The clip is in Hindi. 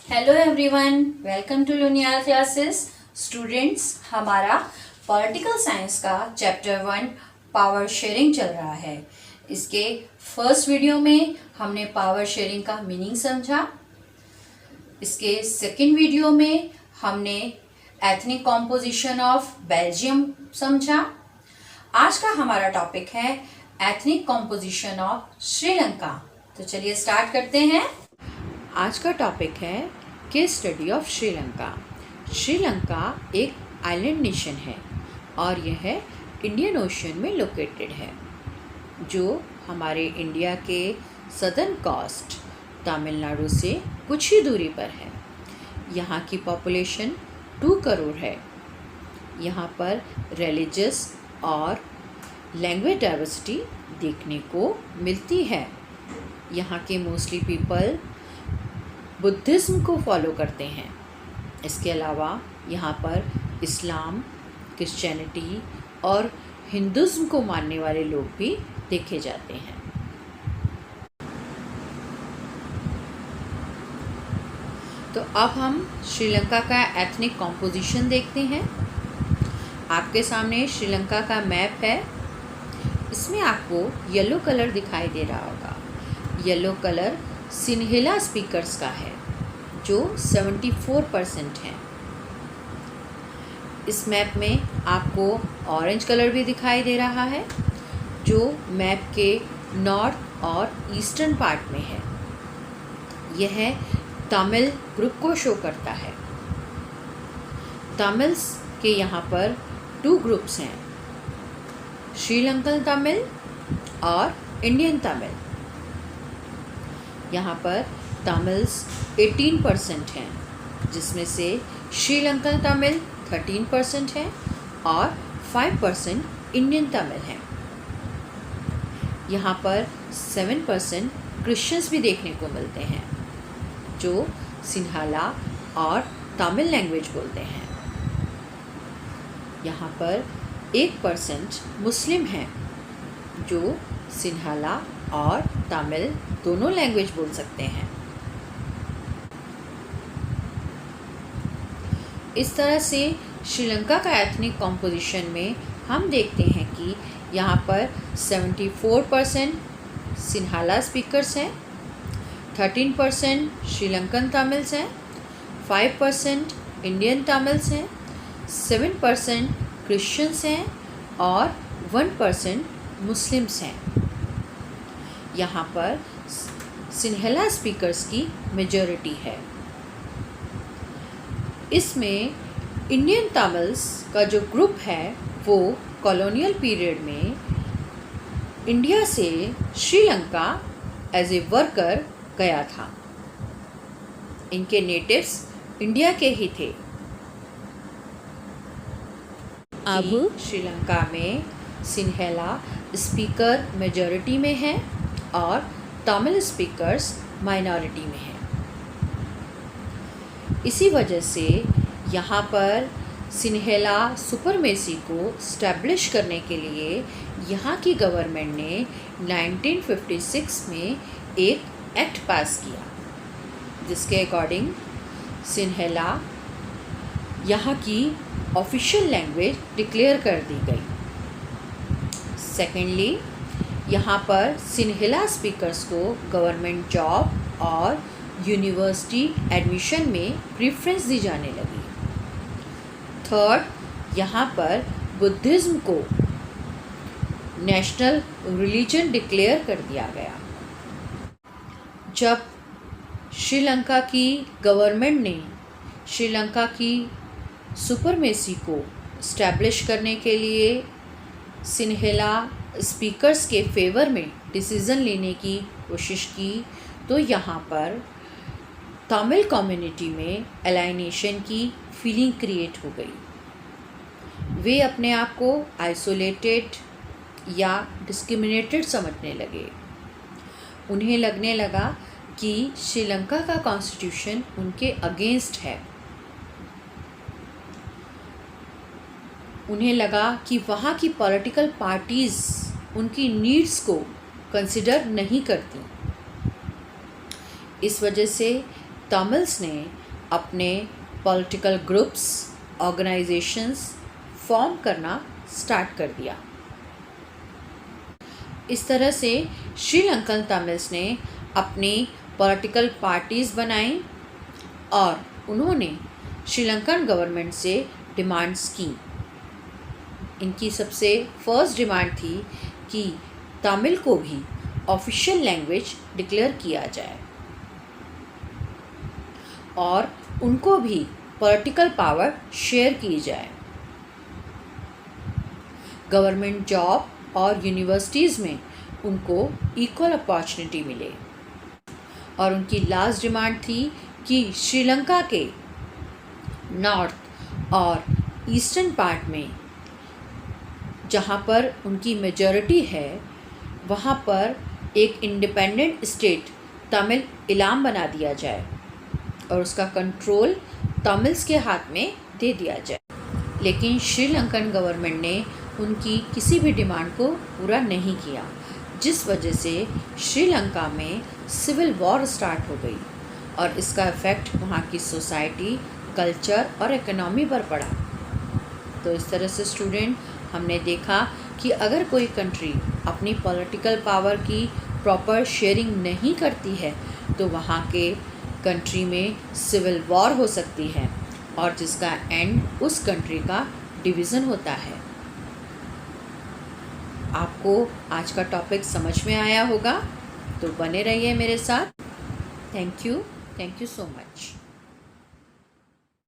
Hello everyone, welcome to Luniyal classes. Students, हमारा पॉलिटिकल साइंस का चैप्टर 1 पावर शेयरिंग चल रहा है। इसके फर्स्ट वीडियो में हमने पावर शेयरिंग का मीनिंग समझा। इसके सेकंड वीडियो में हमने एथनिक कॉम्पोजिशन ऑफ बेल्जियम समझा। आज का हमारा टॉपिक है एथनिक कॉम्पोजिशन ऑफ श्रीलंका। तो चलिए स्टार्ट करते हैं। आज का टॉपिक है case study of Sri Lanka. Sri Lanka एक आइलैंड नेशन है और यह इंडियन ओशन में लोकेटेड है, जो हमारे इंडिया के सदर्न कोस्ट तमिलनाडु से कुछ ही दूरी पर है। यहाँ की पॉपुलेशन 2 करोड़ है। यहाँ पर रिलीजियस और लैंग्वेज डाइवर्सिटी देखने को मिलती है। यहाँ के मोस्टली पीपल बुद्धिज़्म को फॉलो करते हैं। इसके अलावा यहाँ पर इस्लाम, क्रिश्चियनिटी और हिंदुज़्म को मानने वाले लोग भी देखे जाते हैं। तो अब हम श्रीलंका का एथनिक कॉम्पोजिशन देखते हैं। आपके सामने श्रीलंका का मैप है। इसमें आपको येलो कलर दिखाई दे रहा होगा। येलो कलर सिन्हेला स्पीकर्स का है, जो 74% हैं। इस मैप में आपको ऑरेंज कलर भी दिखाई दे रहा है, जो मैप के नॉर्थ और ईस्टर्न पार्ट में है। यह तमिल ग्रुप को शो करता है। तमिल्स के यहाँ पर 2 ग्रुप्स हैं, श्रीलंकन तमिल और इंडियन तमिल। यहाँ पर तमिल्स 18% हैं, जिसमें से श्रीलंकन तमिल 13% है और 5% इंडियन तमिल हैं। यहाँ पर 7% क्रिश्चियंस भी देखने को मिलते हैं, जो सिन्हाला और तमिल लैंग्वेज बोलते हैं। यहाँ पर 1% मुस्लिम हैं, जो सिन्हाला और तमिल दोनों लैंग्वेज बोल सकते हैं। इस तरह से श्रीलंका का एथनिक कॉम्पोजिशन में हम देखते हैं कि यहाँ पर 74% सिन्हाला स्पीकर्स हैं, 13% श्रीलंकन तमिल्स हैं, 5% इंडियन तमिल्स हैं, 7% क्रिश्चियंस हैं और 1% मुस्लिम्स हैं। यहाँ पर सिन्हेला स्पीकर्स की मेजॉरिटी है। इसमें इंडियन तमिल्स का जो ग्रुप है वो कॉलोनियल पीरियड में इंडिया से श्रीलंका एज ए वर्कर गया था। इनके नेटिव्स इंडिया के ही थे। अब श्रीलंका में सिन्हेला स्पीकर मेजॉरिटी में है और तमिल स्पीकर्स माइनॉरिटी में हैं। इसी वजह से यहाँ पर सिन्हेला सुपरमेसी को स्टैब्लिश करने के लिए यहाँ की गवर्नमेंट ने 1956 में एक एक्ट पास किया, जिसके अकॉर्डिंग सिन्हेला यहाँ की ऑफिशियल लैंग्वेज डिक्लेयर कर दी गई। सेकेंडली, यहाँ पर सिन्हेला स्पीकर्स को गवर्नमेंट जॉब और यूनिवर्सिटी एडमिशन में प्रेफरेंस दी जाने लगी। थर्ड, यहाँ पर बुद्धिज़्म को नेशनल रिलीजन डिक्लेयर कर दिया गया। जब श्रीलंका की गवर्नमेंट ने श्रीलंका की सुपरमेसी को इस्टेब्लिश करने के लिए सिन्हेला स्पीकर्स के फेवर में डिसीज़न लेने की कोशिश की, तो यहाँ पर तमिल कम्युनिटी में एलाइनेशन की फीलिंग क्रिएट हो गई। वे अपने आप को आइसोलेटेड या डिस्क्रिमिनेटेड समझने लगे। उन्हें लगने लगा कि श्रीलंका का कॉन्स्टिट्यूशन उनके अगेंस्ट है। उन्हें लगा कि वहाँ की पॉलिटिकल पार्टीज़ उनकी नीड्स को कंसिडर नहीं करती। इस वजह से तमिल्स ने अपने पॉलिटिकल ग्रुप्स, ऑर्गेनाइजेशंस फॉर्म करना स्टार्ट कर दिया। इस तरह से श्रीलंकन तमिल्स ने अपनी पॉलिटिकल पार्टीज़ बनाई और उन्होंने श्रीलंकन गवर्नमेंट से डिमांड्स की। इनकी सबसे फर्स्ट डिमांड थी कि तमिल को भी ऑफिशियल लैंग्वेज डिक्लेयर किया जाए और उनको भी पॉलिटिकल पावर शेयर की जाए। गवर्नमेंट जॉब और यूनिवर्सिटीज़ में उनको इक्वल अपॉर्चुनिटी मिले। और उनकी लास्ट डिमांड थी कि श्रीलंका के नॉर्थ और ईस्टर्न पार्ट में जहाँ पर उनकी मेजॉरिटी है वहाँ पर एक इंडिपेंडेंट स्टेट तमिल इलाम बना दिया जाए और उसका कंट्रोल तमिल्स के हाथ में दे दिया जाए। लेकिन श्रीलंकन गवर्नमेंट ने उनकी किसी भी डिमांड को पूरा नहीं किया, जिस वजह से श्रीलंका में सिविल वॉर स्टार्ट हो गई और इसका इफ़ेक्ट वहाँ की सोसाइटी, कल्चर और इकोनॉमी पर पड़ा। तो इस तरह से स्टूडेंट हमने देखा कि अगर कोई कंट्री अपनी पॉलिटिकल पावर की प्रॉपर शेयरिंग नहीं करती है तो वहाँ के कंट्री में सिविल वॉर हो सकती है और जिसका एंड उस कंट्री का डिवीज़न होता है। आपको आज का टॉपिक समझ में आया होगा, तो बने रहिए मेरे साथ। Thank you so much.